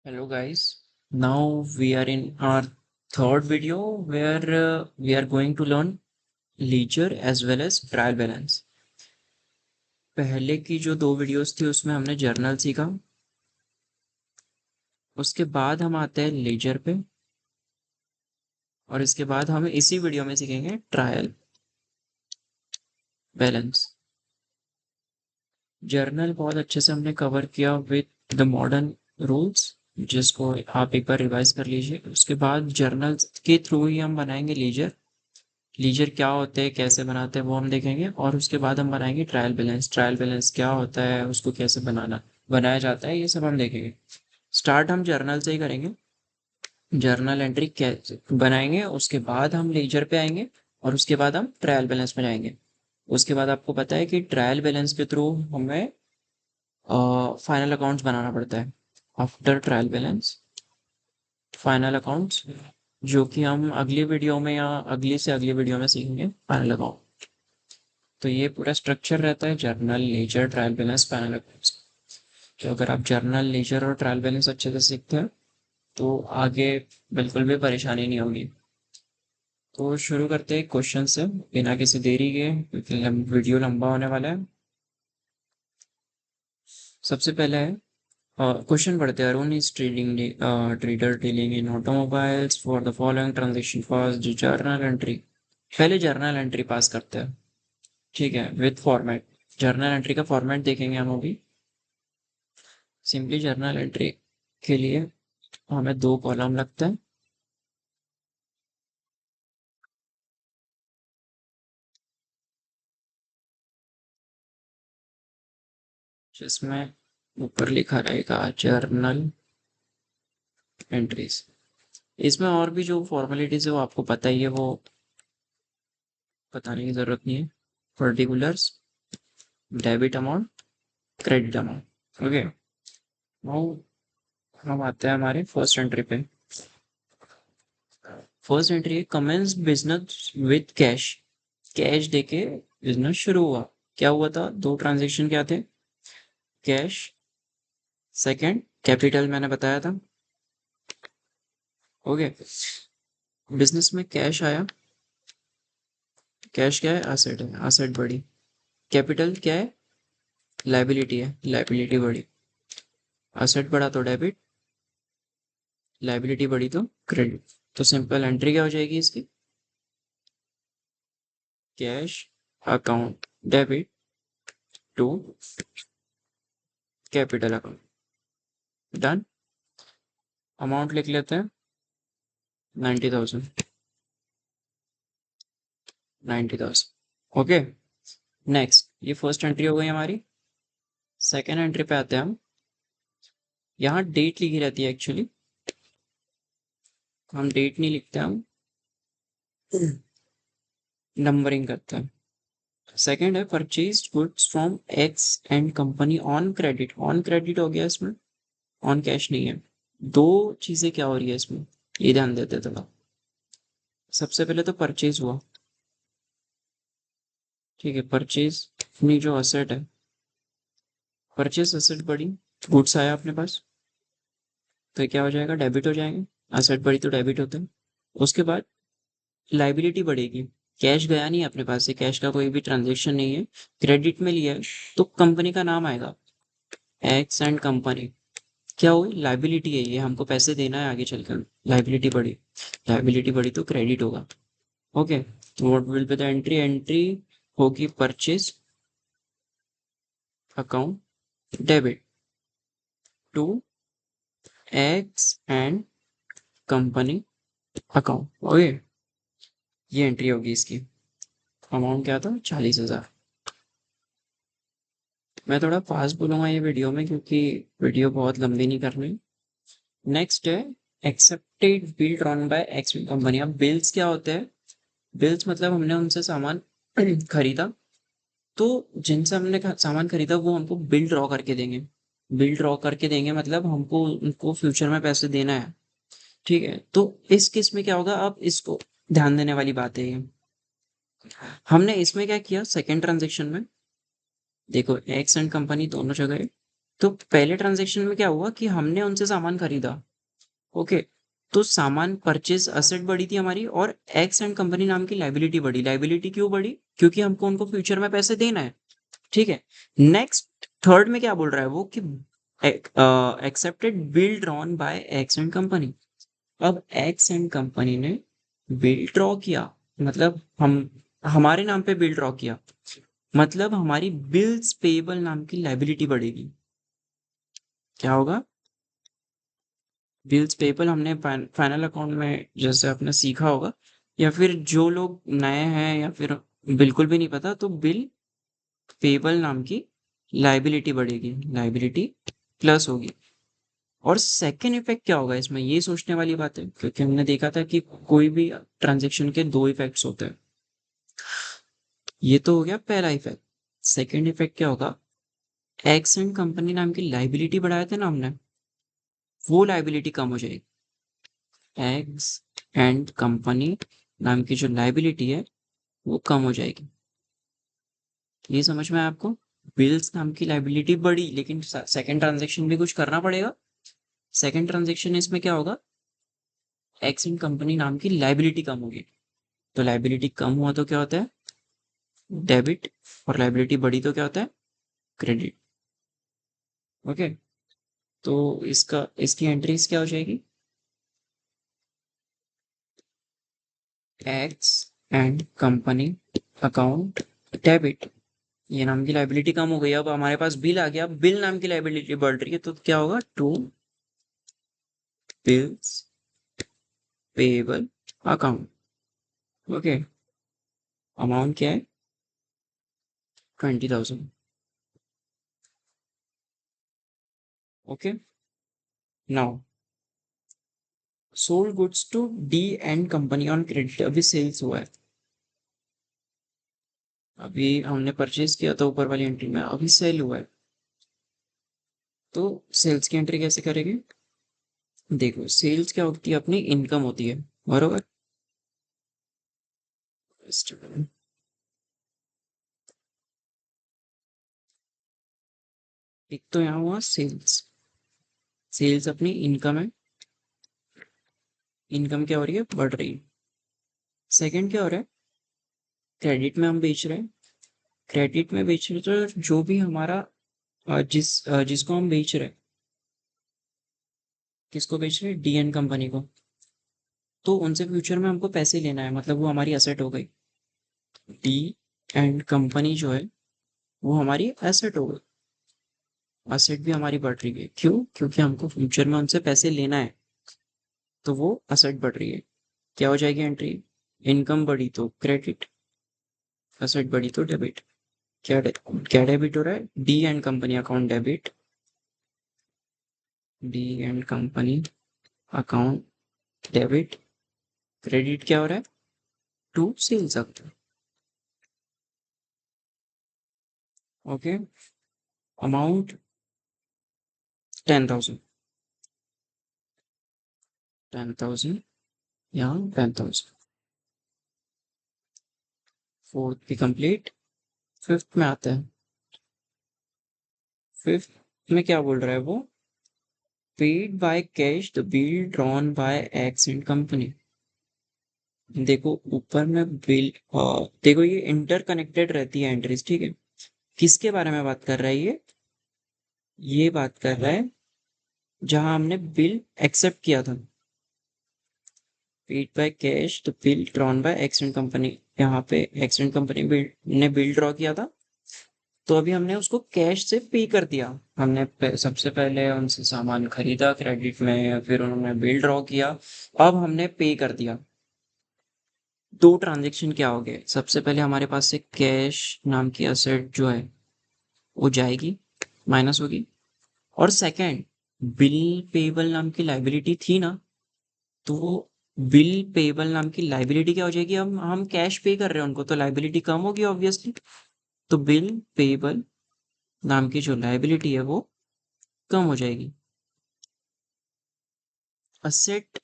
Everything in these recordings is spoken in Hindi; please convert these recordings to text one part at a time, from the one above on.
Hello guys. Now we are in our third video where we are going to learn ledger as well as trial balance. पहले की जो दो वीडियोस थी उसमें हमने जर्नल सीखा। उसके बाद हम आते हैं ledger पे और इसके बाद हम इसी वीडियो में सीखेंगे ट्रायल बैलेंस। जर्नल बहुत अच्छे से हमने कवर किया विद द मॉडर्न रूल्स, जिसको आप एक बार रिवाइज कर लीजिए। उसके बाद जर्नल के थ्रू ही हम बनाएंगे लीजर। लीजर क्या होते हैं, कैसे बनाते हैं, वो हम देखेंगे। और उसके बाद हम बनाएंगे ट्रायल बैलेंस। ट्रायल बैलेंस क्या होता है, उसको कैसे बनाया जाता है, ये सब हम देखेंगे। स्टार्ट हम जर्नल से ही करेंगे। जर्नल एंट्री कैसे बनाएंगे, उसके बाद हम लीजर पे आएंगे और उसके बाद हम ट्रायल बैलेंस में जाएंगे। उसके बाद आपको पता है कि ट्रायल बैलेंस के थ्रू हमें फाइनल अकाउंट्स बनाना पड़ता है। After trial balance final accounts, जो कि हम अगली वीडियो में या अगली से अगली वीडियो में सीखेंगे फाइनल अकाउंट। तो ये पूरा स्ट्रक्चर रहता है journal, ledger, trial balance, final accounts. तो अगर आप जर्नल, लेजर और ट्रायल बैलेंस अच्छे से सीखते हैं तो आगे बिल्कुल भी परेशानी नहीं होगी। तो शुरू करते हैं क्वेश्चन से बिना किसी देरी के, क्योंकि वीडियो लंबा होने वाला है। सबसे पहले है क्वेश्चन पढ़ते हैं। Arun is trader dealing in automobiles for the following transaction first journal entry. पहले जर्नल एंट्री पास करते हैं, ठीक है, विद फॉर्मेट। जर्नल एंट्री का फॉर्मेट देखेंगे हम अभी। सिंपली जर्नल एंट्री के लिए हमें दो कॉलम लगते हैं। जिसमें ऊपर लिखा रहेगा जर्नल एंट्रीज। इसमें और भी जो फॉर्मेलिटीज है वो आपको पता ही है, वो बताने की जरूरत नहीं है। Particulars, debit amount, credit amount. Okay, now हम आते हैं हमारे फर्स्ट एंट्री पे। First entry, commence business with cash. Cash देके बिजनेस शुरू हुआ। क्या हुआ था, दो ट्रांजेक्शन क्या थे, कैश, सेकंड कैपिटल, मैंने बताया था। ओके, बिजनेस में कैश आया। कैश क्या है, एसेट है, एसेट बढ़ी। कैपिटल क्या है, लाइबिलिटी है, लाइबिलिटी बढ़ी। एसेट बढ़ा तो डेबिट, लाइबिलिटी बढ़ी तो क्रेडिट। तो सिंपल एंट्री क्या हो जाएगी इसकी, cash account debit to capital account. Done. Amount लिख लेते हैं 90,000। 90,000। ओके, नेक्स्ट, ये फर्स्ट एंट्री हो गई हमारी। सेकेंड एंट्री पे आते हैं हम। यहाँ डेट लिखी रहती है एक्चुअली, हम डेट नहीं लिखते, हम नंबरिंग करते हैं। सेकेंड है purchase goods from x and company on credit. On credit हो गया इसमें, ऑन कैश नहीं है। दो चीजें क्या हो रही है इसमें, ये ध्यान देते थोड़ा। सबसे पहले तो परचेज हुआ, ठीक है, परचेज अपनी जो असेट है, परचेज असेट बढ़ी, गुड्स आया अपने पास, तो ये क्या हो जाएगा, डेबिट हो जाएंगे। असेट बढ़ी तो डेबिट होते हैं। उसके बाद लाइबिलिटी बढ़ेगी। कैश गया नहीं अपने पास से, कैश का कोई भी ट्रांजेक्शन नहीं है, क्रेडिट में लिया है, तो कंपनी का नाम आएगा, एक्स एंड कंपनी। क्या हुई, लाइबिलिटी है, ये हमको पैसे देना है आगे चलकर। लाइबिलिटी बढ़ी, लाइबिलिटी बढ़ी तो क्रेडिट होगा। ओके, तो what will be the entry, entry होगी purchase account debit to X and company account. Okay, ये एंट्री होगी इसकी। अमाउंट क्या था, 40,000। मैं थोड़ा फास्ट बोलूंगा ये वीडियो में, क्योंकि वीडियो बहुत लंबी नहीं करनी। नेक्स्ट है accepted bill drawn by x company. अब बिल्स क्या होते हैं, बिल्स मतलब हमने उनसे सामान खरीदा, तो जिनसे हमने सामान खरीदा वो हमको बिल ड्रॉ करके देंगे। बिल ड्रॉ करके देंगे मतलब हमको उनको फ्यूचर में पैसे देना है, ठीक है। तो इस केस में क्या होगा, आप इसको ध्यान देने वाली बात है ये। हमने इसमें क्या किया, सेकेंड ट्रांजेक्शन में देखो एक्स एंड कंपनी दोनों जगह है, तो पहले ट्रांजेक्शन में क्या हुआ कि हमने उनसे सामान खरीदा, ओके। तो सामान परचेज असेट बढ़ी थी हमारी, और एक्स एंड कंपनी नाम की लाइबिलिटी बढ़ी। लाइबिलिटी क्यों बढ़ी? क्योंकि हमको उनको फ्यूचर में पैसे देना है, ठीक है। नेक्स्ट थर्ड में क्या बोल रहा है वो कि accepted bill drawn by X and company. अब एक्स एंड कंपनी ने बिल ड्रॉ किया, मतलब हम हमारे नाम पे बिल ड्रॉ किया, मतलब हमारी बिल्स पेबल नाम की लाइबिलिटी बढ़ेगी। क्या होगा? बिल्स पेबल हमने फाइनल अकाउंट में जैसे आपने सीखा होगा, या फिर जो लोग नए हैं या फिर बिल्कुल भी नहीं पता, तो बिल पेबल नाम की लाइबिलिटी बढ़ेगी, लाइबिलिटी प्लस होगी। और सेकेंड इफेक्ट क्या होगा इसमें, ये सोचने वाली बात है, क्योंकि हमने देखा था कि कोई भी ट्रांजेक्शन के दो इफेक्ट्स होते हैं। ये तो हो गया पहला इफेक्ट। सेकेंड इफेक्ट क्या होगा? एक्स एंड कंपनी नाम की लाइबिलिटी बढ़ाए थे ना हमने, वो लाइबिलिटी कम हो जाएगी। एक्स एंड कंपनी नाम की जो लाइबिलिटी है वो कम हो जाएगी। ये समझ में आया आपको? बिल्स नाम की लाइबिलिटी बढ़ी, लेकिन सेकंड ट्रांजेक्शन भी कुछ करना पड़ेगा। सेकंड ट्रांजेक्शन इसमें क्या होगा? एक्स एंड कंपनी नाम की लाइबिलिटी कम होगी। तो लाइबिलिटी कम हुआ तो क्या होता है? डेबिट। और लाइबिलिटी बढ़ी तो क्या होता है? क्रेडिट। ओके। तो इसका इसकी एंट्रीज क्या हो जाएगी? X and company account debit. ये नाम की लाइबिलिटी कम हो गई, अब हमारे पास बिल आ गया, बिल नाम की लाइबिलिटी बढ़ रही है, तो क्या होगा? To bills payable account. Okay. Amount क्या है? 20,000। Okay. Now sold goods to D and company on credit. अभी सेल्स हुआ है, अभी हमने परचेज किया था ऊपर वाली एंट्री में, अभी सेल हुआ है। तो सेल्स की एंट्री कैसे करेंगे? देखो, सेल्स क्या होती है? अपनी इनकम होती है, बरोबर। एक तो यहाँ हुआ सेल्स, सेल्स अपनी इनकम है, इनकम क्या हो रही है? बढ़ रही है। सेकंड क्या हो रहा है? क्रेडिट में हम बेच रहे हैं, क्रेडिट में बेच रहे हैं, तो जो भी हमारा जिसको हम बेच रहे हैं, किसको बेच रहे हैं? डी एन कंपनी को। तो उनसे फ्यूचर में हमको पैसे लेना है, मतलब वो हमारी एसेट हो गई। डी एंड कंपनी जो है वो हमारी एसेट हो गई। एसेट भी हमारी बढ़ रही है, क्यों? क्योंकि हमको फ्यूचर में उनसे पैसे लेना है, तो वो एसेट बढ़ रही है। क्या हो जाएगी एंट्री? इनकम बढ़ी तो क्रेडिट, एसेट बढ़ी तो डेबिट। क्या डेबिट हो रहा है? D and company account debit, D and company account debit. Credit क्या हो रहा है? To sales account. Okay. Amount 10,000, 10,000, यहाँ 10,000। फोर्थ भी कंप्लीट। फिफ्थ में आता है। फिफ्थ में क्या बोल रहा है वो? Paid by cash the bill drawn by X and company. देखो ऊपर में बिल, देखो ये इंटरकनेक्टेड रहती है एंट्रीज, ठीक है। किसके बारे में बात कर रहा है ये बात कर रहा है जहां हमने बिल एक्सेप्ट किया था। Paid by cash the bill drawn by X and company, यहाँ पे एक्स एंड कंपनी ने बिल ड्रॉ किया था, तो अभी हमने उसको कैश से पे कर दिया। हमने सबसे पहले उनसे सामान खरीदा क्रेडिट में, फिर उन्होंने बिल ड्रॉ किया, अब हमने पे कर दिया। दो ट्रांजेक्शन क्या हो गए? सबसे पहले हमारे पास से कैश नाम की असेट जो है वो जाएगी, माइनस होगी। और सेकंड, बिल पेबल नाम की लाइबिलिटी थी ना, तो बिल पेबल नाम की लाइबिलिटी क्या हो जाएगी? हम कैश पे कर रहे हैं उनको, तो लाइबिलिटी कम होगी ऑब्वियसली। तो बिल पेबल नाम की जो लाइबिलिटी है वो कम हो जाएगी। असेट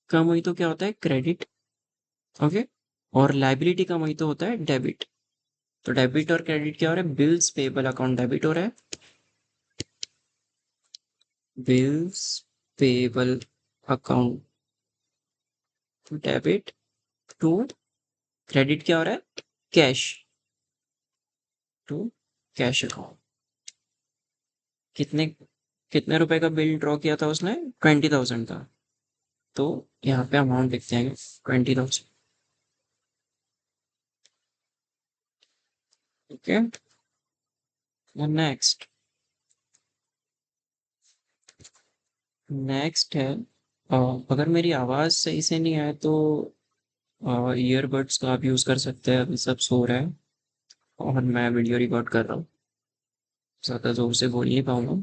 कम हुई तो क्या होता है? क्रेडिट। ओके। और लाइबिलिटी कम हुई तो होता है डेबिट। तो डेबिट और क्रेडिट क्या हो रहा है? बिल्स पेबल अकाउंट डेबिट हो रहा है, bills payable account to debit to credit क्या हो रहा है, कैश टू कैश अकाउंट। कितने कितने रुपए का बिल ड्रॉ किया था उसने, 20,000 का। तो यहाँ पे अमाउंट लिखते हैं 20,000। ओके, नेक्स्ट नेक्स्ट है, अगर मेरी आवाज़ सही से नहीं आए तो ईयरबड्स का आप यूज़ कर सकते हैं, अभी सब सो रहे हैं और मैं वीडियो रिकॉर्ड कर रहा हूँ, ज़्यादा जोर से बोल नहीं पाऊंगा।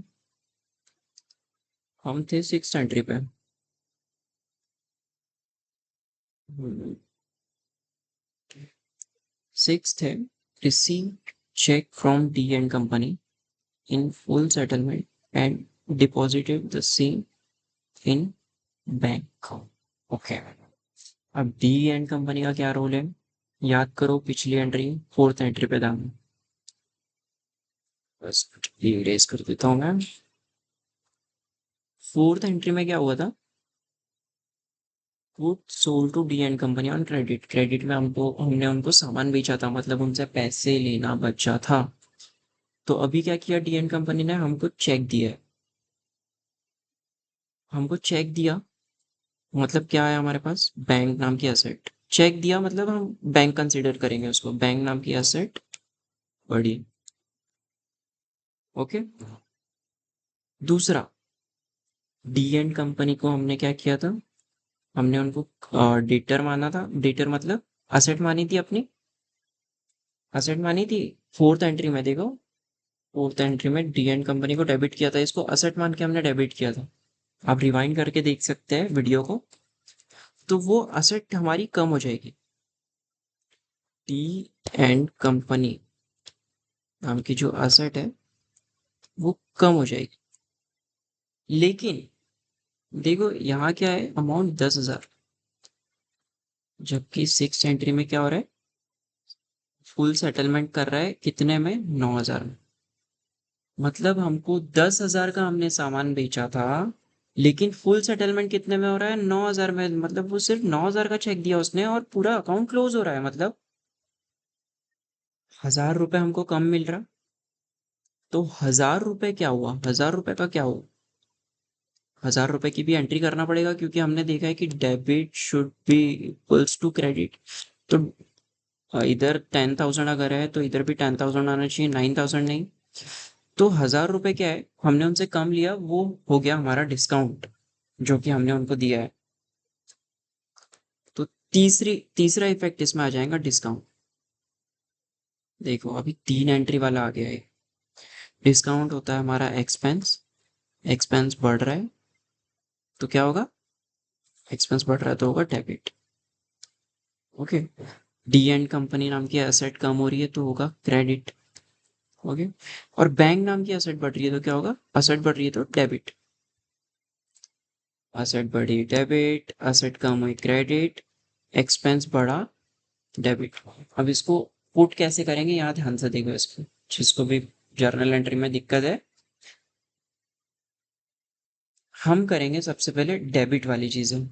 हम थे 6th एंट्री पे। सिक्स है, receive cheque from D and company in full settlement and deposited the same in bank. Okay, अब डी एंड कंपनी का क्या रोल है, याद करो पिछली एंट्री 4th एंट्री पे था। बस इरेज कर देता हूँ मैं। 4th एंट्री में क्या हुआ था, good sold to D and company on credit. Credit में हमने उनको सामान बेचा था, मतलब उनसे पैसे लेना बचा था। तो अभी क्या किया डी एंड कंपनी ने, हमको चेक दिया है। हमको चेक दिया मतलब क्या है हमारे पास, बैंक नाम की एसेट। चेक दिया मतलब हम बैंक कंसीडर करेंगे उसको, बैंक नाम की एसेट बड़ी। ओके, दूसरा, डी एंड कंपनी को हमने क्या किया था, हमने उनको डेटर माना था। डेटर मतलब असेट मानी थी अपनी, असेट मानी थी। 4th एंट्री में देखो, 4th एंट्री में डी एंड कंपनी को डेबिट किया था, इसको असेट मान के हमने डेबिट किया था। आप रिवाइंड करके देख सकते हैं वीडियो को, तो वो असेट हमारी कम हो जाएगी। डी एंड कंपनी नाम की जो असेट है वो कम हो जाएगी। लेकिन देखो यहाँ क्या है, अमाउंट 10,000, जबकि 6th एंट्री में क्या हो रहा है, फुल सेटलमेंट कर रहा है कितने में, 9,000 में। मतलब हमको 10,000 का हमने सामान बेचा था, लेकिन फुल सेटलमेंट कितने में हो रहा है, 9,000 में। मतलब वो सिर्फ 9,000 का चेक दिया उसने और पूरा अकाउंट क्लोज हो रहा है। मतलब 1,000 रुपये हमको कम मिल रहा। तो 1,000 रुपये क्या हुआ, 1,000 रुपये का क्या हुआ, 1,000 रुपये की भी एंट्री करना पड़ेगा, क्योंकि हमने देखा है कि debit should be equals to credit. तो इधर 10,000 अगर है तो इधर भी 10,000 आना चाहिए, 9,000 नहीं। तो 1,000 रुपये क्या है, हमने उनसे कम लिया, वो हो गया हमारा डिस्काउंट जो कि हमने उनको दिया है। तो तीसरा इफेक्ट इसमें आ जाएगा डिस्काउंट। देखो अभी 3 एंट्री वाला आ गया है। डिस्काउंट होता है हमारा एक्सपेंस, एक्सपेंस बढ़ रहा है तो क्या होगा, एक्सपेंस बढ़ रहा है तो होगा debit. Okay, D and company नाम की एसेट कम हो रही है तो होगा क्रेडिट। ओके, और बैंक नाम की एसेट बढ़ रही है तो क्या होगा, एसेट बढ़ रही है तो डेबिट। एसेट बढ़ी डेबिट, एसेट कम हुई क्रेडिट, एक्सपेंस बढ़ा डेबिट। अब इसको पुट कैसे करेंगे, यहाँ ध्यान से देखो इसको, जिसको भी जर्नल एंट्री में दिक्कत है, हम करेंगे सबसे पहले डेबिट वाली चीजें।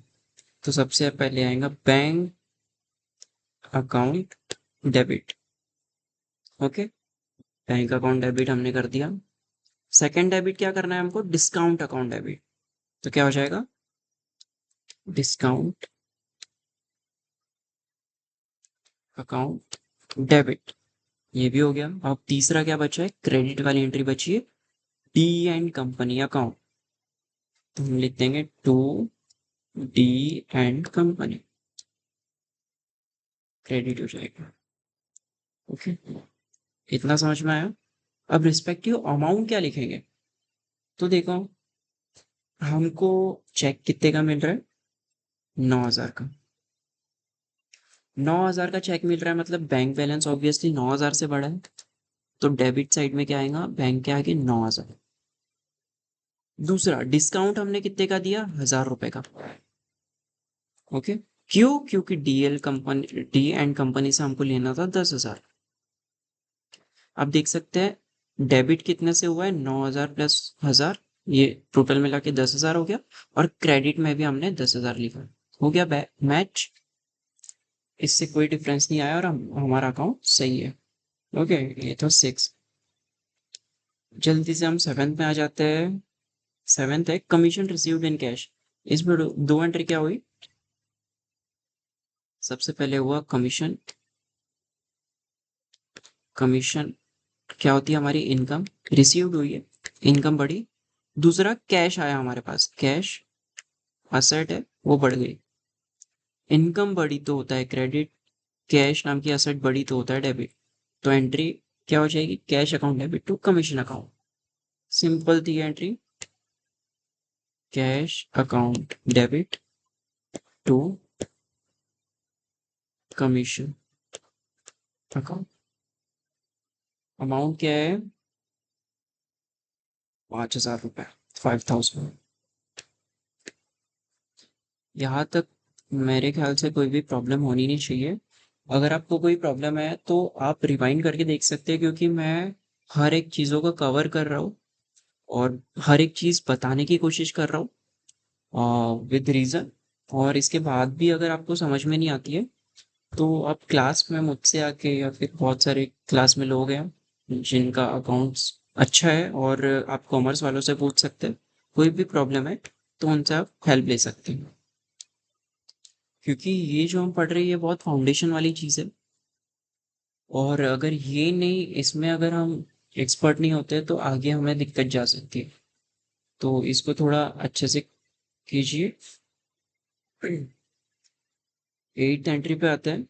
तो सबसे पहले आएगा bank account debit. Okay, bank account debit हमने कर दिया। सेकंड डेबिट क्या करना है हमको, डिस्काउंट अकाउंट डेबिट। तो क्या हो जाएगा, डिस्काउंट अकाउंट डेबिट, ये भी हो गया। अब तीसरा क्या बचा है, क्रेडिट वाली एंट्री बची है, डी एंड कंपनी अकाउंट। तो हम लिख देंगे to D and company, credit हो जाएगा। ओके, इतना समझ में आया। अब रिस्पेक्टिव अमाउंट क्या लिखेंगे, तो देखो हमको चेक कितने का मिल रहा है, 9,000 का। 9,000 का चेक मिल रहा है मतलब बैंक बैलेंस ऑब्वियसली 9,000 से बड़ा है। तो डेबिट साइड में क्या आएगा, बैंक के आगे 9,000। दूसरा डिस्काउंट हमने कितने का दिया, 1,000 रुपए का। ओके, क्यों, क्योंकि DL company, D and company से हमको लेना था 10,000। अब देख सकते हैं डेबिट कितने से हुआ है, 9,000 प्लस 1,000, ये टोटल मिला के 10,000 हो गया, और क्रेडिट में भी हमने 10,000 लिखा। हो गया मैच, इससे कोई डिफरेंस नहीं आया और हमारा अकाउंट सही है। ओके, ये तो 6। जल्दी से हम 7th में आ जाते हैं। 7th है कमीशन रिसीव्ड इन कैश। इसमें दो एंट्री क्या हुई? सबसे पहले हुआ कमीशन। कमीशन क्या होती है? हमारी इनकम रिसीव्ड हुई है, इनकम बढ़ी। दूसरा कैश आया हमारे पास, कैश असेट है वो बढ़ गई। इनकम बढ़ी तो होता है क्रेडिट, कैश नाम की असेट बढ़ी तो होता है डेबिट। तो एंट्री क्या हो जाएगी? Cash account debit to commission account. Simple थी entry, cash account debit to commission account. Amount क्या है? 5,000 रुपये, 5,000। यहाँ तक मेरे ख्याल से कोई भी प्रॉब्लम होनी नहीं चाहिए। अगर आपको कोई प्रॉब्लम है तो आप रिवाइंड करके देख सकते हैं, क्योंकि मैं हर एक चीज़ों को कवर कर रहा हूँ और हर एक चीज़ बताने की कोशिश कर रहा हूँ विद रीज़न। और इसके बाद भी अगर आपको समझ में नहीं आती है तो आप क्लास में मुझसे आके, या फिर बहुत सारे क्लास में लोग हैं जिनका अकाउंट्स अच्छा है, और आप कॉमर्स वालों से पूछ सकते हैं। कोई भी प्रॉब्लम है तो उनसे आप हेल्प ले सकते हैं, क्योंकि ये जो हम पढ़ रहे हैं ये बहुत फाउंडेशन वाली चीज़ है। और अगर ये नहीं, इसमें अगर हम एक्सपर्ट नहीं होते तो आगे हमें दिक्कत जा सकती है। तो इसको थोड़ा अच्छे से कीजिए। 8th एंट्री पे आते हैं।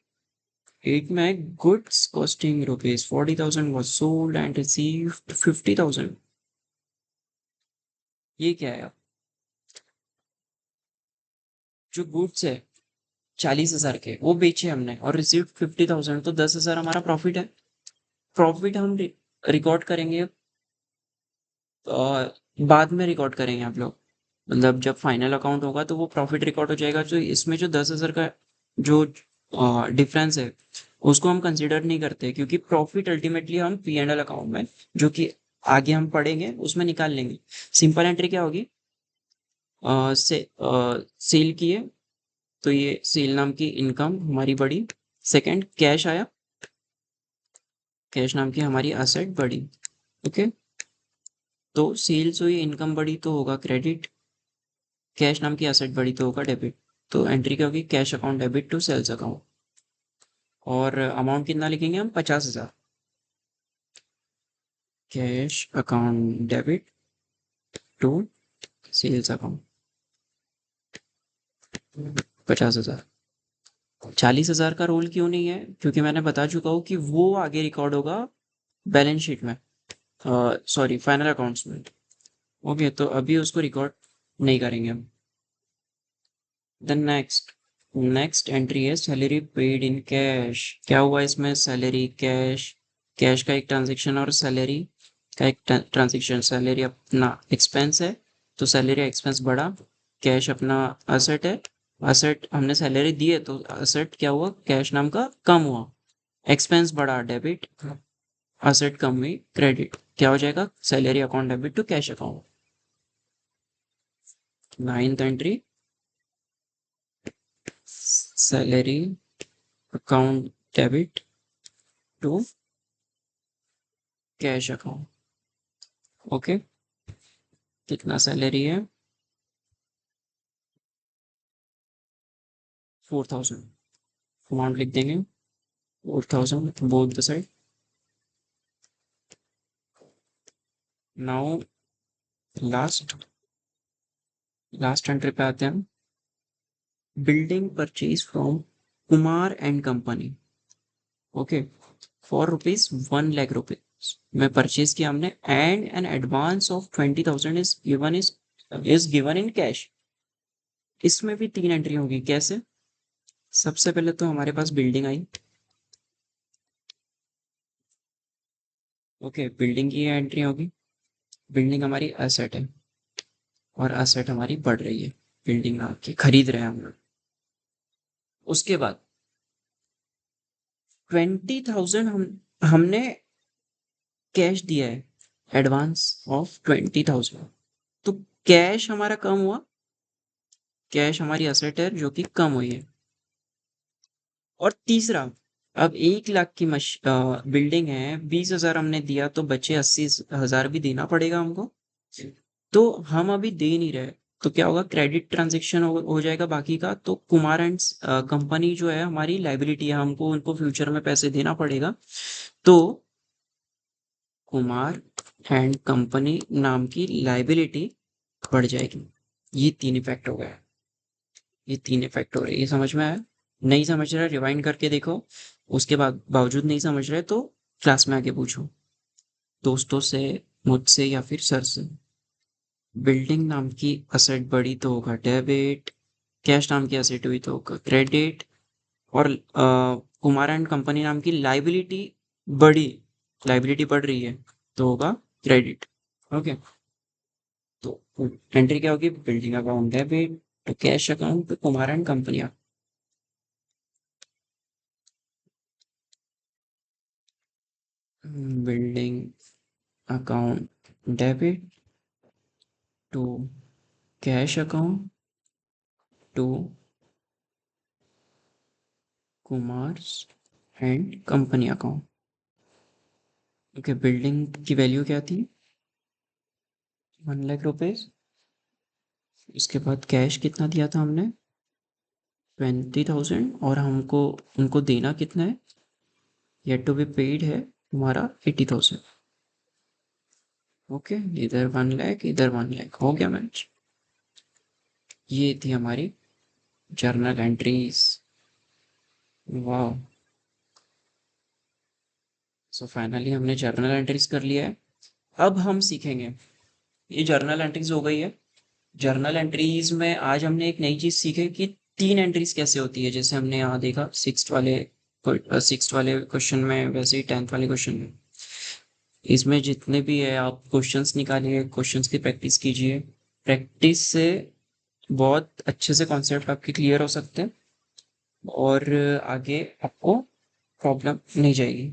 8 में goods costing ₹40,000 was sold and received 50,000। ये क्या है? जो गुड्स है 40,000 के वो बेचे हमने और रिसीव्ड 50,000, तो 10,000 हमारा प्रॉफिट है। प्रॉफिट हम रिकॉर्ड करेंगे, बाद में रिकॉर्ड करेंगे आप लोग। मतलब जब फाइनल अकाउंट होगा तो वो प्रॉफिट रिकॉर्ड हो जाएगा। तो इसमें जो 10,000 का जो डिफरेंस है उसको हम कंसिडर नहीं करते, क्योंकि प्रॉफिट अल्टीमेटली हम P&L अकाउंट में, जो कि आगे हम पढ़ेंगे, उसमें निकाल लेंगे। सिंपल एंट्री क्या होगी? सेल की है तो ये सेल नाम की इनकम हमारी बढ़ी। सेकंड, कैश आया, कैश नाम की हमारी असेट बढ़ी। ओके, तो सेल्स हुई, इनकम बढ़ी तो होगा क्रेडिट, कैश नाम की एसेट बढ़ी तो होगा डेबिट। तो एंट्री क्या होगी? Cash account debit to sales account. और अमाउंट कितना लिखेंगे हम? 50,000। Cash account debit to sales account 50,000। 40,000 का रोल क्यों नहीं है? क्योंकि मैंने बता चुका हूँ कि वो आगे रिकॉर्ड होगा बैलेंस शीट में, सॉरी फाइनल अकाउंट्स में। ओके, तो अभी उसको रिकॉर्ड नहीं करेंगे हम। देन नेक्स्ट एंट्री है सैलरी पेड इन कैश। क्या हुआ इसमें? सैलरी कैश, कैश का एक ट्रांजेक्शन और सैलरी का एक ट्रांजेक्शन। सैलरी अपना एक्सपेंस है तो सैलरी एक्सपेंस बढ़ा। कैश अपना असेट है, असेट हमने सैलरी दी है तो असेट क्या हुआ? कैश नाम का कम हुआ। एक्सपेंस बढ़ा, डेबिट। असेट कम हुई, क्रेडिट। क्या हो जाएगा? Salary account debit to cash account. 9th entry, salary account debit to cash account. Okay, कितना सैलरी है? 4,000। अमाउंट लिख देंगे 4,000 both the side. Now last last entry पे आते हैं। Building purchase from Kumar and company. Okay, for ₹1,00,000 में परचेज किया हमने, and an advance of 20,000 is given in cash. इसमें भी 3 एंट्री होगी। कैसे? सबसे पहले तो हमारे पास बिल्डिंग आई। ओके, बिल्डिंग की एंट्री होगी। बिल्डिंग हमारी एसेट है और एसेट हमारी बढ़ रही है, बिल्डिंग आपकी खरीद रहे हैं हम लोग। उसके बाद 20,000 हमने कैश दिया है, एडवांस ऑफ 20,000। तो कैश हमारा कम हुआ, कैश हमारी एसेट है जो कि कम हुई है। और तीसरा, अब 1 लाख की बिल्डिंग है, 20,000 हमने दिया तो बचे 80,000 भी देना पड़ेगा हमको, तो हम अभी दे नहीं रहे। तो क्या होगा, क्रेडिट ट्रांजेक्शन हो जाएगा बाकी का। तो कुमार एंड कंपनी जो है हमारी लाइबिलिटी है, हमको उनको फ्यूचर में पैसे देना पड़ेगा। तो कुमार एंड कंपनी नाम की लाइबिलिटी बढ़ जाएगी। ये 3 इफेक्ट हो गए, ये 3 इफेक्ट हो रहे, ये समझ में आया? नहीं समझ रहा रिवाइंड करके देखो, उसके बाद बावजूद नहीं समझ रहे तो क्लास में आके पूछो, दोस्तों से, मुझसे या फिर सर से। बिल्डिंग नाम की असेट बढ़ी तो होगा डेबिट, कैश नाम की असेट हुई तो होगा क्रेडिट, और कुमार एंड कंपनी नाम की लाइबिलिटी बढ़ी, लाइबिलिटी बढ़ रही है तो होगा क्रेडिट। ओके, तो एंट्री क्या होगी, building account debit to cash account to Kumar and company. Building account debit to cash account to Kumar's and company account. Okay, building की वैल्यू क्या थी, 1 लाख रुपीज। इसके बाद कैश कितना दिया था हमने, 20,000, और हमको उनको देना कितना है, येट टू बी पेड है हमारा 80,000। ओके, इधर 1 लाख इधर 1 लाख, हो गया मैच। ये थी हमारी जर्नल एंट्रीज। वाह, सो फाइनली हमने जर्नल एंट्रीज कर लिया है। अब हम सीखेंगे, ये जर्नल एंट्रीज हो गई है। जर्नल एंट्रीज में आज हमने एक नई चीज सीखी कि 3 एंट्रीज कैसे होती है, जैसे हमने यहाँ देखा सिक्स्थ वाले क्वेश्चन में, वैसे ही 10th वाले क्वेश्चन में। इसमें जितने भी है आप क्वेश्चंस निकालिए, क्वेश्चंस की प्रैक्टिस कीजिए। प्रैक्टिस से बहुत अच्छे से कॉन्सेप्ट आपके क्लियर हो सकते हैं और आगे आपको प्रॉब्लम नहीं जाएगी।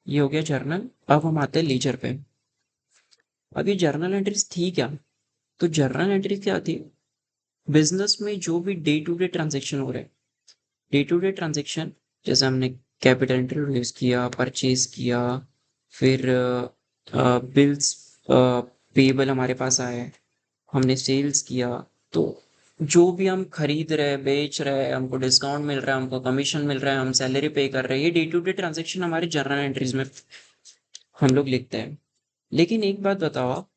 ये हो गया जर्नल। अब हम आते हैं लीजर पे। अब ये जर्नल एंट्रीज थी क्या, तो जर्नल एंट्रीज क्या थी, बिजनेस में जो भी डे टू डे ट्रांजेक्शन हो रहे हैं, डे टू डे ट्रांजेक्शन, जैसे हमने कैपिटल इंट्रोड्यूस किया, परचेज किया, फिर बिल्स पेबल हमारे पास आए, हमने सेल्स किया, तो जो भी हम खरीद रहे हैं, बेच रहे हैं, हमको डिस्काउंट मिल रहा है, हमको कमीशन मिल रहा है, हम सैलरी पे कर रहे हैं, ये डे टू डे ट्रांजेक्शन हमारे जर्नल एंट्रीज में हम लोग लिखते हैं। लेकिन एक बात बताओ आप,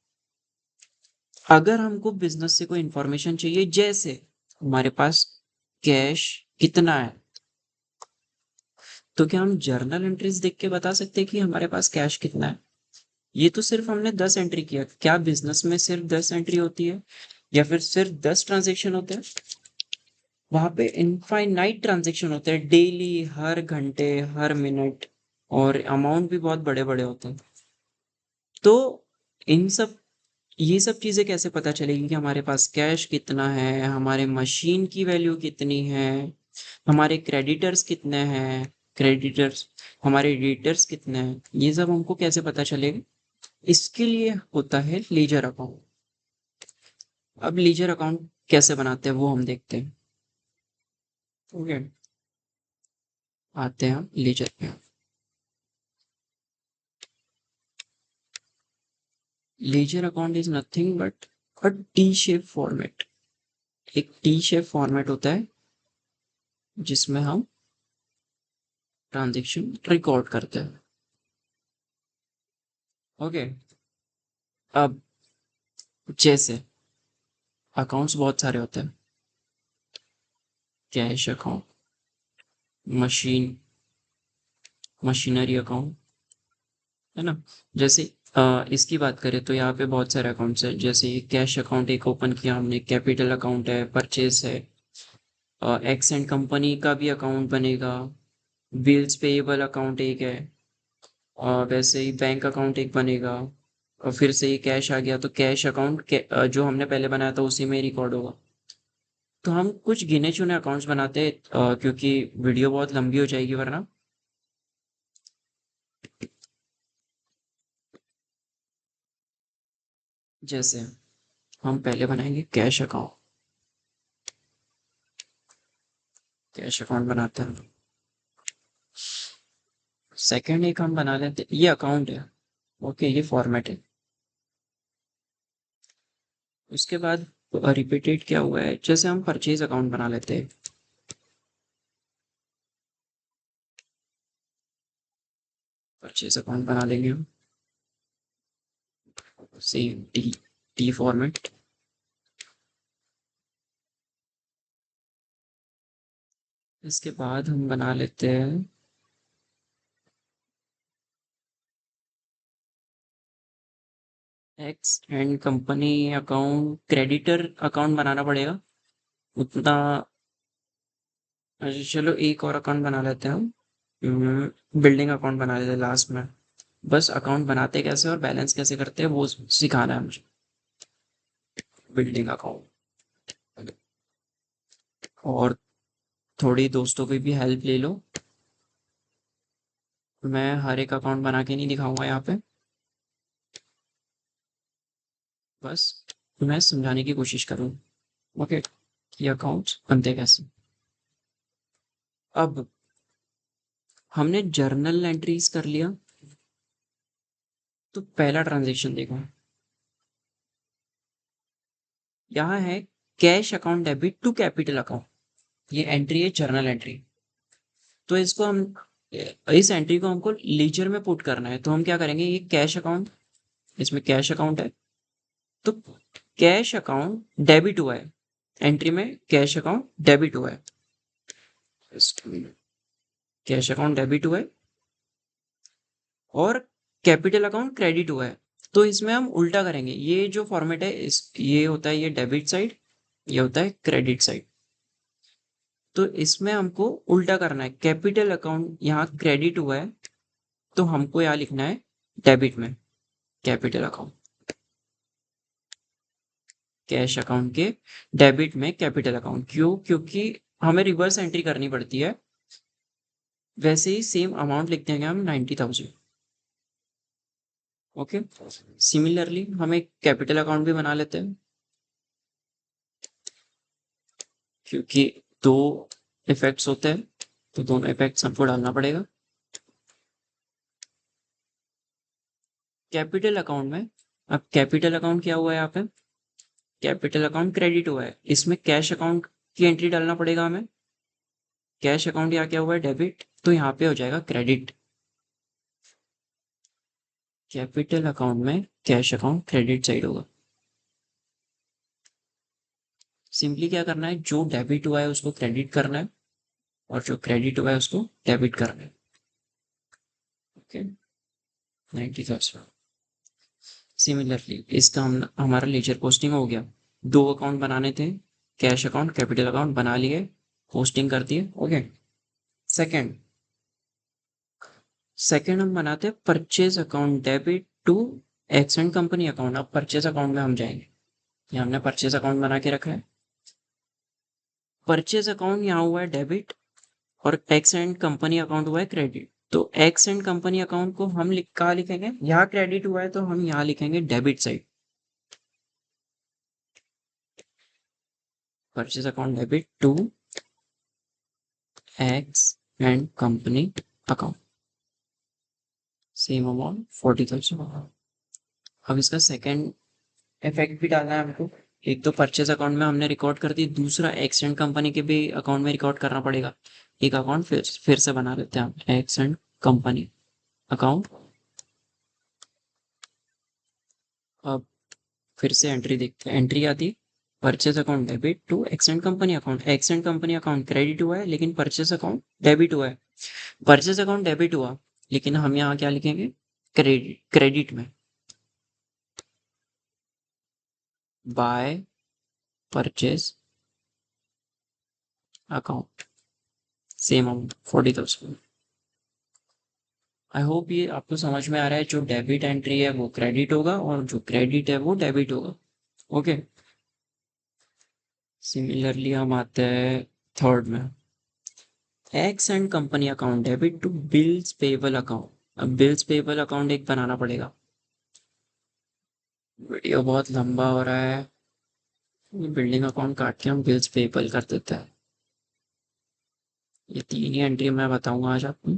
अगर हमको बिजनेस से कोई इंफॉर्मेशन चाहिए, जैसे हमारे पास कैश कितना है, तो क्या हम जर्नल एंट्रीज देख के बता सकते हैं कि हमारे पास कैश कितना है? ये तो सिर्फ हमने 10 एंट्री किया, क्या बिजनेस में सिर्फ 10 एंट्री होती है या फिर सिर्फ 10 ट्रांजेक्शन होते हैं? वहां पे इनफाइनाइट ट्रांजेक्शन होते हैं, डेली, हर घंटे, हर मिनट, और अमाउंट भी बहुत बड़े बड़े होते हैं। तो इन सब ये सब चीजें कैसे पता चलेगी कि हमारे पास कैश कितना है, हमारे मशीन की वैल्यू कितनी है, हमारे क्रेडिटर्स कितने हैं, क्रेडिटर्स, हमारे डेटर्स कितने हैं, ये सब हमको कैसे पता चलेगा? इसके लिए होता है लीजर अकाउंट। अब लीजर अकाउंट कैसे बनाते हैं वो हम देखते हैं। ओके, आते हैं हम लीजर पे। Ledger account is nothing but a T shape format. एक टी शेप फॉर्मेट होता है जिसमें हम ट्रांजेक्शन रिकॉर्ड करते हैं। ओके, अब जैसे अकाउंट्स बहुत सारे होते हैं, cash account, machine, machinery account, है ना? जैसे इसकी बात करें तो यहाँ पे बहुत सारे अकाउंट्स हैं, जैसे कैश अकाउंट एक ओपन किया हमने, कैपिटल अकाउंट है, परचेस है, एक्स एंड कंपनी का भी अकाउंट बनेगा, बिल्स पेएबल अकाउंट एक है, वैसे ही बैंक अकाउंट एक बनेगा, और फिर से ही कैश आ गया तो कैश अकाउंट जो हमने पहले बनाया था उसी में रिकॉर्ड होगा। तो हम कुछ गिने चुने अकाउंट्स बनाते हैं, क्योंकि वीडियो बहुत लंबी हो जाएगी वरना। जैसे हम पहले बनाएंगे कैश अकाउंट। कैश अकाउंट बनाते हैं। सेकंड एक हम बना लेते, ये अकाउंट है। ओके, ये फॉर्मेट है। उसके बाद रिपीटेड क्या हुआ है, जैसे हम परचेज अकाउंट बना लेते हैं। परचेज अकाउंट बना लेंगे हम, सेम टी टी फॉर्मेट। इसके बाद हम बना लेते हैं X and company account, creditor account बनाना पड़ेगा उतना। अच्छा, चलो एक और अकाउंट बना लेते हैं हम। बिल्डिंग अकाउंट बना लेते हैं लास्ट में। बस अकाउंट बनाते कैसे और बैलेंस कैसे करते हैं वो सिखाना है मुझे। Building account. और थोड़ी दोस्तों की भी हेल्प ले लो। मैं हर एक अकाउंट बना के नहीं दिखाऊंगा यहाँ पे, बस मैं समझाने की कोशिश करूँ। ओके, ये अकाउंट बनते कैसे। अब हमने जर्नल एंट्रीज कर लिया, तो पहला ट्रांजेक्शन देखो, यहाँ है cash account debit to capital account. ये एंट्री है जर्नल एंट्री। तो इसको हम, इस एंट्री को हमको लीजर में पुट करना है, तो हम क्या करेंगे, ये कैश अकाउंट, इसमें कैश अकाउंट है, तो कैश अकाउंट डेबिट हुआ है, एंट्री में कैश अकाउंट डेबिट हुआ है। कैश अकाउंट डेबिट हुआ है और कैपिटल अकाउंट क्रेडिट हुआ है। तो इसमें हम उल्टा करेंगे, ये जो फॉर्मेट है इस, ये होता है ये डेबिट साइड, ये होता है क्रेडिट साइड। तो इसमें हमको उल्टा करना है, कैपिटल अकाउंट यहाँ क्रेडिट हुआ है, तो हमको यहाँ लिखना है डेबिट में कैपिटल अकाउंट, कैश अकाउंट के डेबिट में कैपिटल अकाउंट। क्यों? क्योंकि हमें रिवर्स एंट्री करनी पड़ती है। वैसे ही सेम अमाउंट लिख देंगे हम 90,000। ओके, सिमिलरली हम एक कैपिटल अकाउंट भी बना लेते हैं, क्योंकि दो इफेक्ट्स होते हैं, तो दोनों इफेक्ट्स हमको डालना पड़ेगा कैपिटल अकाउंट में। अब कैपिटल अकाउंट क्या हुआ है यहाँ पे, कैपिटल अकाउंट क्रेडिट हुआ है, इसमें कैश अकाउंट की एंट्री डालना पड़ेगा हमें। कैश अकाउंट यहाँ क्या हुआ है, डेबिट, तो यहाँ पे हो जाएगा क्रेडिट। कैपिटल अकाउंट में कैश अकाउंट क्रेडिट साइड होगा। सिंपली क्या करना है, जो डेबिट हुआ है उसको क्रेडिट करना है और जो क्रेडिट हुआ है उसको डेबिट करना है। ओके, 90,000। सिमिलरली इसका हम हमारा लेजर पोस्टिंग हो गया। दो अकाउंट बनाने थे, कैश अकाउंट कैपिटल अकाउंट बना लिए, पोस्टिंग कर दिए। ओके, सेकंड सेकंड हम बनाते हैं purchase account debit to X and company account. अब परचेज अकाउंट में हम जाएंगे, ये हमने परचेज अकाउंट बना के रखा है। परचेज अकाउंट यहाँ हुआ है डेबिट और एक्स एंड कंपनी अकाउंट हुआ है क्रेडिट। तो एक्स एंड कंपनी अकाउंट को हम कहाँ लिखेंगे, यहाँ क्रेडिट हुआ है तो हम यहाँ लिखेंगे debit side, purchase account debit to X and company account, same amount 40,000। अब इसका सेकंड इफेक्ट भी डालना है हमको। एक तो परचेज अकाउंट में हमने रिकॉर्ड कर दी, दूसरा एक्स एंड कंपनी के भी अकाउंट में रिकॉर्ड करना पड़ेगा। एक अकाउंट फिर से बना लेते हैं हम, एक्स एंड कंपनी अकाउंट। अब फिर से एंट्री देखते हैं, एंट्री आती है purchase account debit to X and company account. X and company account credit हुआ है लेकिन परचेज अकाउंट डेबिट हुआ है। परचेज अकाउंट डेबिट हुआ लेकिन हम यहाँ क्या लिखेंगे, क्रेडिट क्रेडिट में, by purchase account, same amount 40,000। I hope ये आपको समझ में आ रहा है, जो डेबिट एंट्री है वो क्रेडिट होगा और जो क्रेडिट है वो डेबिट होगा। ओके, सिमिलरली हम आते हैं थर्ड में, X and company account debit to bills payable account. अब बिल्स पेबल अकाउंट एक बनाना पड़ेगा। वीडियो बहुत लंबा हो रहा है, ये बिल्डिंग अकाउंट काट के हम बिल्स पेबल कर देते हैं। ये 3 ही एंट्री मैं बताऊंगा आज आपको।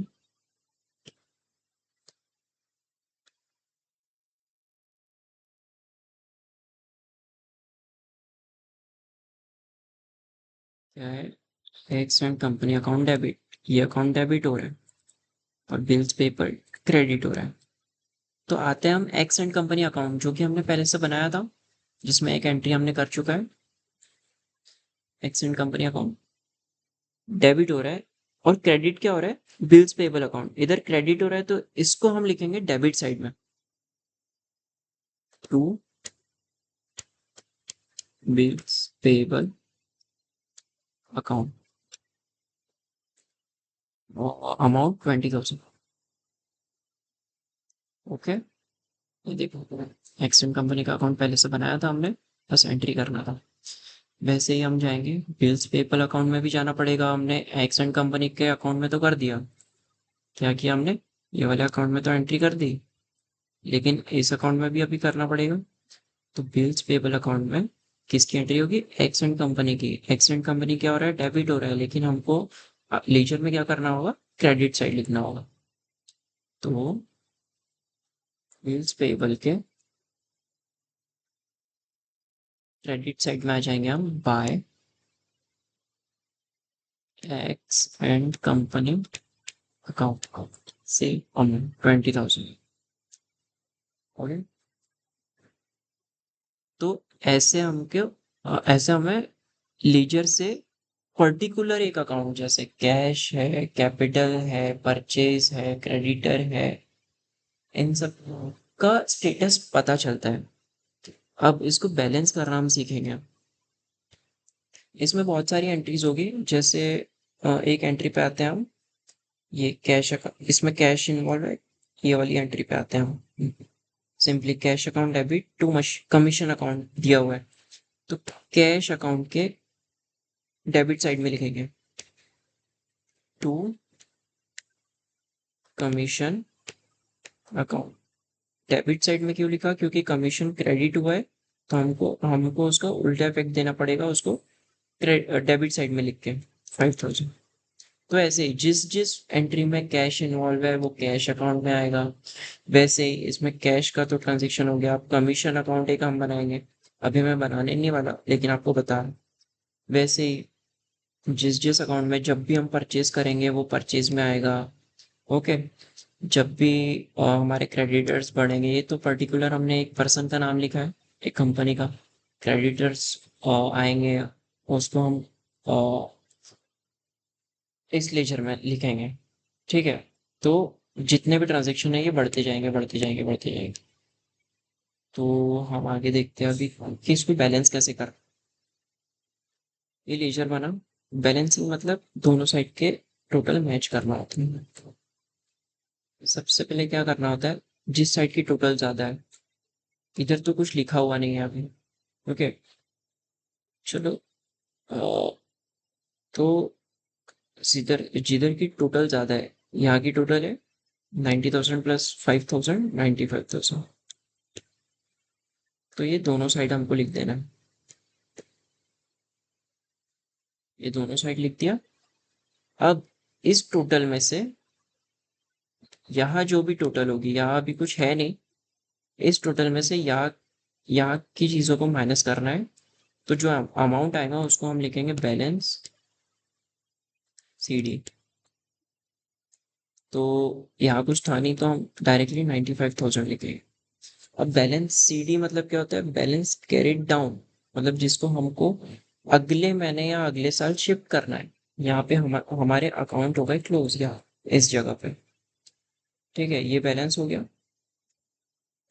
क्या है? X and company account debit, ये अकाउंट डेबिट हो रहा है और बिल्स पेपर क्रेडिट हो रहा है। तो आते हैं हम एक्स एंड कंपनी अकाउंट जो कि हमने पहले से बनाया था, जिसमें एक एंट्री हमने कर चुका है। X and company account debit हो रहा है और क्रेडिट क्या हो रहा है? Bills payable account. इधर क्रेडिट हो रहा है तो इसको हम लिखेंगे डेबिट साइड में, to bills payable account, amount 20,000। Okay, ये देखो एक्सटेंड कंपनी का अकाउंट पहले से बनाया था हमने, बस एंट्री करना था। वैसे ही हम जाएंगे बिल्स पेपल अकाउंट में भी जाना पड़ेगा। हमने एक्सटेंड कंपनी के अकाउंट में तो कर दिया, क्या किया हमने, ये वाले अकाउंट में तो एंट्री कर दी, लेकिन इस अकाउंट में भी अभी करना पड़ेगा। तो बिल्स पेबल अकाउंट में किसकी एंट्री होगी? एक्सटेंड कंपनी की। एक्सटेंड कंपनी क्या हो रहा है? डेबिट हो रहा है, लेकिन हमको लीजर में क्या करना होगा? क्रेडिट साइड लिखना होगा। तो बिल्स पेबल के क्रेडिट साइड में आ जाएंगे हम by X and company account से अमाउंट 20,000। ओके, तो ऐसे ऐसे हमें लीजर से पर्टिकुलर एक अकाउंट जैसे कैश है, कैपिटल है, परचेज है, क्रेडिटर है, इन सब का स्टेटस पता चलता है। अब इसको बैलेंस करना हम सीखेंगे। इसमें बहुत सारी एंट्रीज होगी, जैसे एक एंट्री पे आते हैं हम, ये कैश अकाउंट, इसमें कैश इन्वॉल्व है। ये वाली एंट्री पे आते हैं हम, simply cash account debit to commission account दिया हुआ है, तो कैश अकाउंट के डेबिट साइड में लिखेंगे to commission account. Debit side में क्यों लिखा? क्योंकि कमीशन क्रेडिट हुआ है, तो हमको हमको उसका उल्टा इफेक्ट देना पड़ेगा उसको डेबिट साइड में लिख के 5,000। तो ऐसे ही जिस जिस एंट्री में कैश इन्वॉल्व है वो कैश अकाउंट में आएगा। वैसे ही इसमें कैश का तो ट्रांजेक्शन हो गया, अब कमीशन अकाउंट एक हम बनाएंगे, अभी मैं बनाने नहीं वाला लेकिन आपको बता रहा हूँ। वैसे ही जिस जिस अकाउंट में जब भी हम परचेज करेंगे वो परचेज में आएगा। ओके, जब भी हमारे क्रेडिटर्स बढ़ेंगे, ये तो पर्टिकुलर हमने एक पर्सन का नाम लिखा है, एक कंपनी का। क्रेडिटर्स आएंगे, उसको हम इस लेजर में लिखेंगे। ठीक है, तो जितने भी ट्रांजेक्शन है ये बढ़ते जाएंगे बढ़ते जाएंगे बढ़ते जाएंगे। तो हम आगे देखते हैं अभी कि इसको बैलेंस कैसे कर। ये लेजर बना, बैलेंसिंग मतलब दोनों साइड के टोटल मैच करना होता है। सबसे पहले क्या करना होता है? जिस साइड की टोटल ज्यादा है, इधर तो कुछ लिखा हुआ नहीं है अभी। ओके, चलो अ, तो जिधर जिधर की टोटल ज्यादा है, यहाँ की टोटल है 90,000 प्लस 5,000, 95,000। तो ये दोनों साइड हमको लिख देना है। ये दोनों साइड लिख दिया। अब इस टोटल में से यहाँ जो भी टोटल होगी, यहाँ अभी कुछ है नहीं, इस टोटल में से यहाँ यहाँ की चीजों को माइनस करना है। तो जो अमाउंट आएगा उसको हम लिखेंगे बैलेंस CD। तो यहाँ कुछ था नहीं तो हम डायरेक्टली 95,000 लिखेंगे। अब बैलेंस CD मतलब क्या होता है? बैलेंस कैरिड डाउन, मतलब जिसको हमको अगले महीने या अगले साल शिफ्ट करना है। यहाँ पे हमारे अकाउंट हो गए क्लोज यहाँ इस जगह पे। ठीक है, ये बैलेंस हो गया।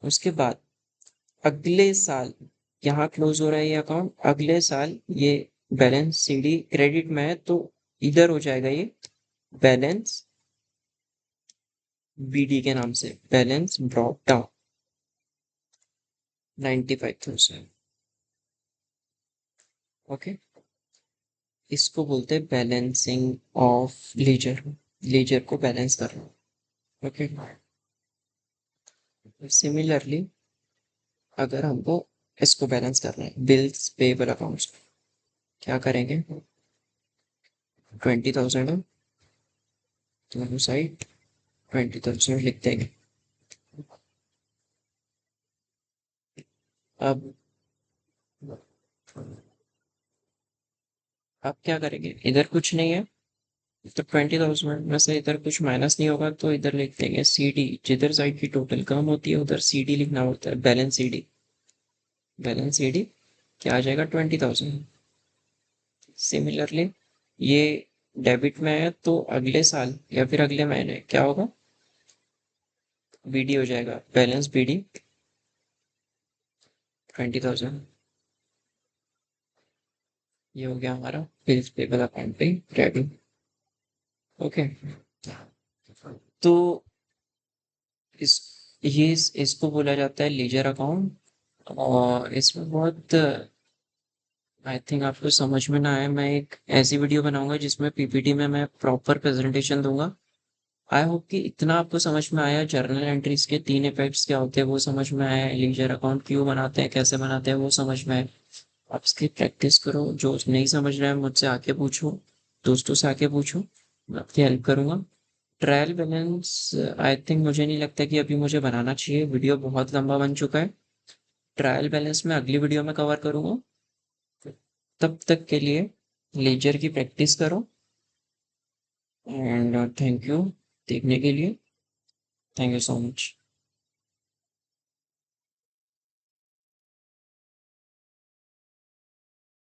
उसके बाद अगले साल यहाँ क्लोज हो रहा है ये अकाउंट, अगले साल ये बैलेंस CD क्रेडिट में है, तो इधर हो जाएगा ये बैलेंस BD के नाम से, बैलेंस ब्रॉट डाउन 95,000। ओके, इसको बोलते हैं बैलेंसिंग ऑफ लीजर, लीजर को बैलेंस करना। ओके, सिमिलरली अगर हमको इसको बैलेंस करना है, बिल्स पेबल अकाउंट्स। क्या करेंगे, 20,000 है दोनों साइड, 20,000 लिख देंगे। अब अब क्या करेंगे, इधर कुछ नहीं है तो 20,000 में से इधर कुछ माइनस नहीं होगा तो इधर लिख देंगे सी डी। जिधर साइड की टोटल कम होती है उधर सी डी लिखना होता है, balance C D. Balance C D क्या आ जाएगा, 20,000। सिमिलरली ये डेबिट में है तो अगले साल या फिर अगले महीने क्या होगा, बीडी हो जाएगा, बैलेंस बीडी 20,000। ये हो गया हमारा बिल्स पेबल अकाउंट पे रेडी। ओके, तो इस इसको बोला जाता है लीजर अकाउंट। और इसमें बहुत, आई थिंक आपको समझ में ना आए, मैं एक ऐसी वीडियो बनाऊंगा जिसमें पीपीटी में मैं प्रॉपर प्रेजेंटेशन दूंगा। आई होप कि इतना आपको समझ में आया, जर्नल एंट्रीज के 3 इफेक्ट्स क्या होते हैं वो समझ में आया, लीजर अकाउंट क्यों बनाते हैं कैसे बनाते हैं वो समझ में आया। आप इसकी प्रैक्टिस करो, जो नहीं समझ रहा है मुझसे आके पूछो, दोस्तों से आके पूछो, मैं आपकी हेल्प करूंगा। ट्रायल बैलेंस आई थिंक मुझे नहीं लगता कि अभी मुझे बनाना चाहिए, वीडियो बहुत लंबा बन चुका है। ट्रायल बैलेंस मैं अगली वीडियो में कवर करूंगा। तब तक के लिए लेजर की प्रैक्टिस करो। एंड थैंक यू देखने के लिए, थैंक यू सो मच।